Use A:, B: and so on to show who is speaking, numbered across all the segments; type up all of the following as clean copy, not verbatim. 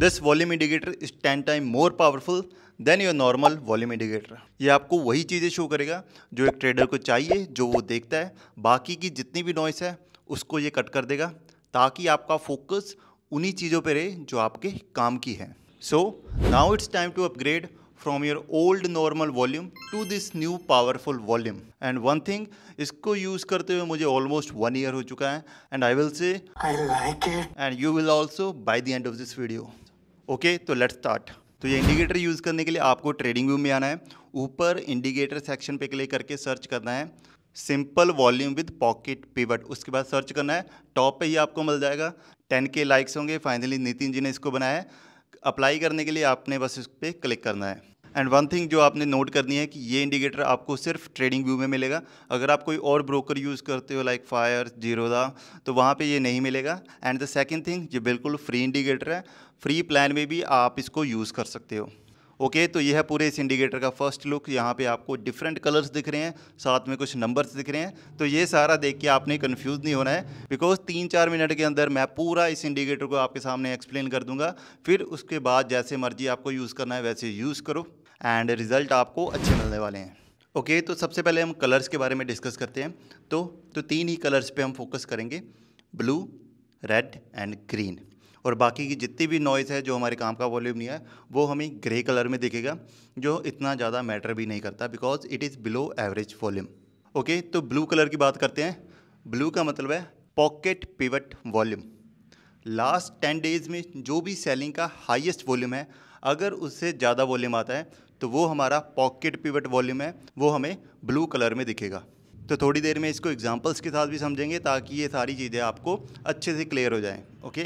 A: This volume indicator is 10 time more powerful than your normal volume indicator. ये आपको वही चीज़ें शो करेगा जो एक ट्रेडर को चाहिए, जो वो देखता है। बाकी की जितनी भी नॉइस है उसको ये कट कर देगा ताकि आपका फोकस उन्हीं चीज़ों पे रहे जो आपके काम की है। So now it's time to upgrade from your old normal volume to this new powerful volume. And one thing, इसको यूज़ करते हुए मुझे almost 1 year हो चुका है and I will say I like it and you will also by the end of this video. Okay, तो let's start. तो ये इंडिकेटर यूज़ करने के लिए आपको ट्रेडिंग व्यू में आना है। ऊपर इंडिकेटर सेक्शन पे क्लिक करके सर्च करना है simple volume with pocket pivot. उसके बाद सर्च करना है, टॉप पे ही आपको मिल जाएगा। 10K लाइक्स होंगे। फाइनली नितिन जी ने इसको बनाया है। अप्लाई करने के लिए आपने बस इस पर क्लिक करना है। एंड वन थिंग जो आपने नोट करनी है कि ये इंडिकेटर आपको सिर्फ ट्रेडिंग व्यू में मिलेगा। अगर आप कोई और ब्रोकर यूज़ करते हो लाइक फायर, जीरोदा, तो वहाँ पे ये नहीं मिलेगा। एंड द सेकंड थिंग, ये बिल्कुल फ्री इंडिकेटर है। फ्री प्लान में भी आप इसको यूज़ कर सकते हो। ओके, तो ये है पूरे इस इंडिकेटर का फर्स्ट लुक। यहाँ पे आपको डिफरेंट कलर्स दिख रहे हैं, साथ में कुछ नंबर्स दिख रहे हैं। तो ये सारा देख के आपने कंफ्यूज नहीं होना है, बिकॉज 3-4 मिनट के अंदर मैं पूरा इस इंडिकेटर को आपके सामने एक्सप्लेन कर दूंगा। फिर उसके बाद जैसे मर्जी आपको यूज़ करना है वैसे यूज़ करो एंड रिज़ल्ट आपको अच्छे मिलने वाले हैं। ओके, तो सबसे पहले हम कलर्स के बारे में डिस्कस करते हैं। तो 3 ही कलर्स पे हम फोकस करेंगे, ब्लू, रेड एंड ग्रीन। और बाकी की जितनी भी नॉइज़ है जो हमारे काम का वॉल्यूम नहीं है वो हमें ग्रे कलर में दिखेगा, जो इतना ज़्यादा मैटर भी नहीं करता because it is below average volume. Okay, तो ब्लू कलर की बात करते हैं। ब्लू का मतलब है pocket pivot volume. Last 10 days में जो भी सेलिंग का हाईएस्ट वॉल्यूम है, अगर उससे ज़्यादा वॉल्यूम आता है तो वो हमारा पॉकेट पिवट वॉल्यूम है, वो हमें ब्लू कलर में दिखेगा। तो थोड़ी देर में इसको एग्जांपल्स के साथ भी समझेंगे ताकि ये सारी चीज़ें आपको अच्छे से क्लियर हो जाएं। ओके,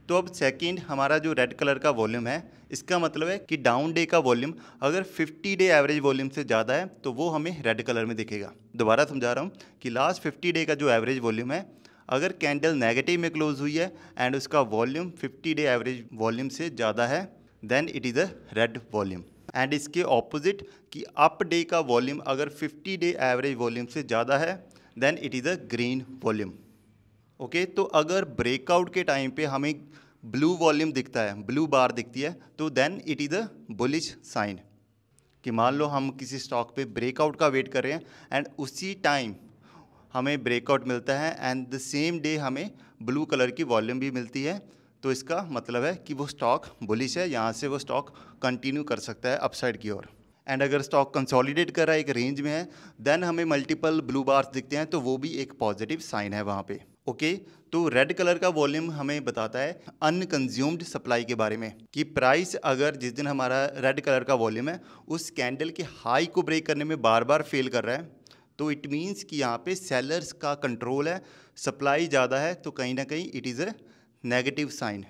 A: तो अब सेकंड हमारा जो रेड कलर का वॉल्यूम है, इसका मतलब है कि डाउन डे का वॉल्यूम अगर 50 डे एवरेज वॉल्यूम से ज़्यादा है तो वो हमें रेड कलर में दिखेगा। दोबारा समझा रहा हूँ कि लास्ट 50 डे का जो एवरेज वॉल्यूम है, अगर कैंडल नेगेटिव में क्लोज हुई है एंड उसका वॉल्यूम 50 डे एवरेज वॉल्यूम से ज़्यादा है, then it is a red volume. And इसके ऑपोजिट कि अप डे का वॉल्यूम अगर 50 डे एवरेज वॉल्यूम से ज़्यादा है, then it is a green volume. Okay, तो अगर ब्रेकआउट के टाइम पे हमें ब्लू वॉल्यूम दिखता है, ब्लू बार दिखती है, तो then it is a bullish sign. कि मान लो हम किसी स्टॉक पे ब्रेकआउट का वेट कर रहे हैं एंड उसी टाइम हमें ब्रेकआउट मिलता है एंड द सेम डे हमें ब्लू कलर की वॉल्यूम भी मिलती है, तो इसका मतलब है कि वो स्टॉक बुलिश है, यहाँ से वो स्टॉक कंटिन्यू कर सकता है अपसाइड की ओर। एंड अगर स्टॉक कंसोलिडेट कर रहा है, एक रेंज में है, देन हमें मल्टीपल ब्लू बार्स दिखते हैं, तो वो भी एक पॉजिटिव साइन है वहाँ पे। ओके, तो रेड कलर का वॉल्यूम हमें बताता है अनकंज्यूम्ड सप्लाई के बारे में, कि प्राइस अगर जिस दिन हमारा रेड कलर का वॉल्यूम है उस कैंडल के हाई को ब्रेक करने में बार बार फेल कर रहा है, तो इट मीन्स कि यहाँ पे सेलर्स का कंट्रोल है, सप्लाई ज़्यादा है, तो कहीं ना कहीं it is a negative sign.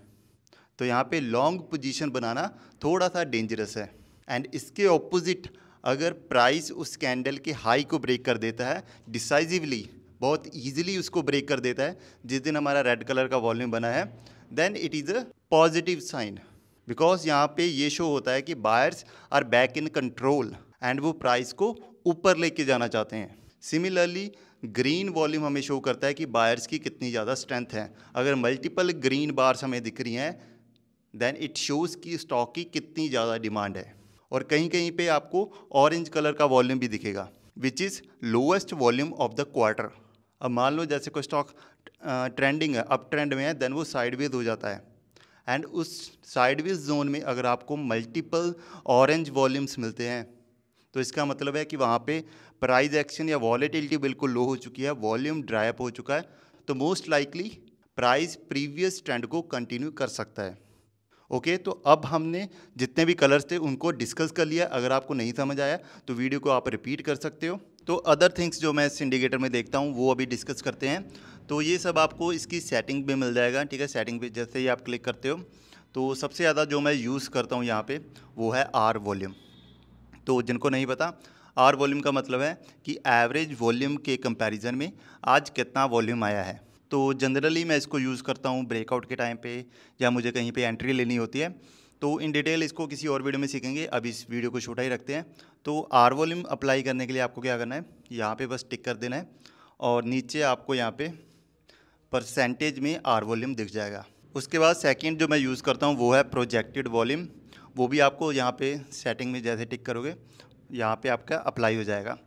A: तो यहाँ पे लॉन्ग पोजीशन बनाना थोड़ा सा डेंजरस है। एंड इसके ऑपोजिट अगर प्राइस उस कैंडल के हाई को ब्रेक कर देता है डिसाइसिवली, बहुत ईजिली उसको ब्रेक कर देता है जिस दिन हमारा रेड कलर का वॉल्यूम बना है, then it is a positive sign. Because यहाँ पे ये शो होता है कि buyers are back in control and वो प्राइस को ऊपर लेके जाना चाहते हैं। सिमिलरली ग्रीन वॉल्यूम हमें शो करता है कि बायर्स की कितनी ज़्यादा स्ट्रेंथ है। अगर मल्टीपल ग्रीन बार्स हमें दिख रही हैं, देन इट शोज़ कि स्टॉक की कितनी ज़्यादा डिमांड है। और कहीं कहीं पे आपको ऑरेंज कलर का वॉल्यूम भी दिखेगा, which is lowest volume of the quarter. अब मान लो जैसे कोई स्टॉक ट्रेंडिंग है, अप ट्रेंड में है, देन वो साइडवेज हो जाता है एंड उस साइडवेज जोन में अगर आपको मल्टीपल ऑरेंज वॉल्यूम्स मिलते हैं, तो इसका मतलब है कि वहाँ पे प्राइस एक्शन या वॉलेटिलिटी बिल्कुल लो हो चुकी है, वॉल्यूम ड्राई अप हो चुका है, तो most likely price previous trend को कंटिन्यू कर सकता है। ओके, तो अब हमने जितने भी कलर्स थे उनको डिस्कस कर लिया। अगर आपको नहीं समझ आया तो वीडियो को आप रिपीट कर सकते हो। तो अदर थिंग्स जो मैं इस इंडिकेटर में देखता हूँ वो अभी डिस्कस करते हैं। तो ये सब आपको इसकी सेटिंग पे मिल जाएगा, ठीक है। सेटिंग पे जैसे ही आप क्लिक करते हो तो सबसे ज़्यादा जो मैं यूज़ करता हूँ यहाँ पे वो है आर वॉल्यूम। तो जिनको नहीं पता, आर वॉल्यूम का मतलब है कि एवरेज वॉल्यूम के कंपैरिजन में आज कितना वॉल्यूम आया है। तो जनरली मैं इसको यूज़ करता हूँ ब्रेकआउट के टाइम पे या मुझे कहीं पे एंट्री लेनी होती है। तो इन डिटेल इसको किसी और वीडियो में सीखेंगे, अभी इस वीडियो को छोटा ही रखते हैं। तो आर वॉल्यूम अप्लाई करने के लिए आपको क्या करना है, यहाँ पे बस टिक कर देना है और नीचे आपको यहाँ पे परसेंटेज में आर वॉल्यूम दिख जाएगा। उसके बाद सेकंड जो मैं यूज़ करता हूँ वो है प्रोजेक्टेड वॉल्यूम। वो भी आपको यहाँ पे सेटिंग में जैसे टिक करोगे यहाँ पे आपका अप्लाई हो जाएगा।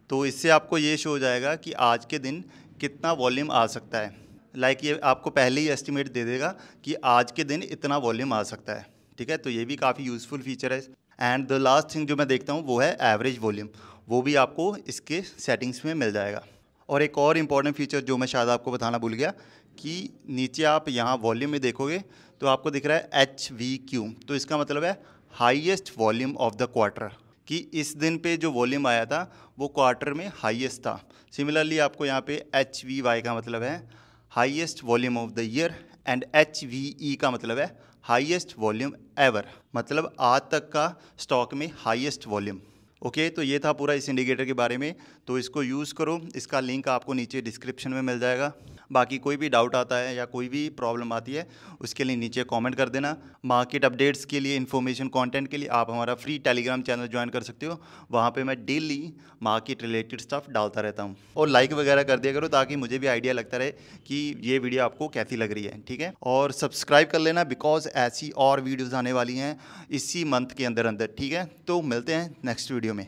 A: तो इससे आपको ये शो हो जाएगा कि आज के दिन कितना वॉल्यूम आ सकता है। लाइक ये आपको पहले ही एस्टिमेट दे देगा कि आज के दिन इतना वॉल्यूम आ सकता है। ठीक है, तो ये भी काफ़ी यूज़फुल फीचर है। एंड द लास्ट थिंग जो मैं देखता हूँ वो है एवरेज वॉल्यूम। वो भी आपको इसके सेटिंग्स में मिल जाएगा। और एक और इम्पॉर्टेंट फीचर जो मैं शायद आपको बताना भूल गया कि नीचे आप यहाँ वॉल्यूम में देखोगे तो आपको दिख रहा है HVQ। तो इसका मतलब है highest volume of the quarter, कि इस दिन पे जो वॉल्यूम आया था वो क्वार्टर में हाईएस्ट था। सिमिलरली आपको यहाँ पे HVY का मतलब है highest volume of the year and HVE का मतलब है हाईएस्ट वॉल्यूम एवर, मतलब आज तक का स्टॉक में हाईएस्ट वॉल्यूम। ओके, तो ये था पूरा इस इंडिकेटर के बारे में। तो इसको यूज़ करो, इसका लिंक आपको नीचे डिस्क्रिप्शन में मिल जाएगा। बाकी कोई भी डाउट आता है या कोई भी प्रॉब्लम आती है उसके लिए नीचे कमेंट कर देना। मार्केट अपडेट्स के लिए, इन्फॉर्मेशन कंटेंट के लिए आप हमारा फ्री टेलीग्राम चैनल ज्वाइन कर सकते हो। वहाँ पे मैं डेली मार्केट रिलेटेड स्टफ डालता रहता हूँ। और लाइक वगैरह कर दिया करो ताकि मुझे भी आइडिया लगता रहे कि ये वीडियो आपको कैसी लग रही है। ठीक है, और सब्सक्राइब कर लेना बिकॉज ऐसी और वीडियोज़ आने वाली हैं इसी मंथ के अंदर अंदर। ठीक है, तो मिलते हैं नेक्स्ट वीडियो में।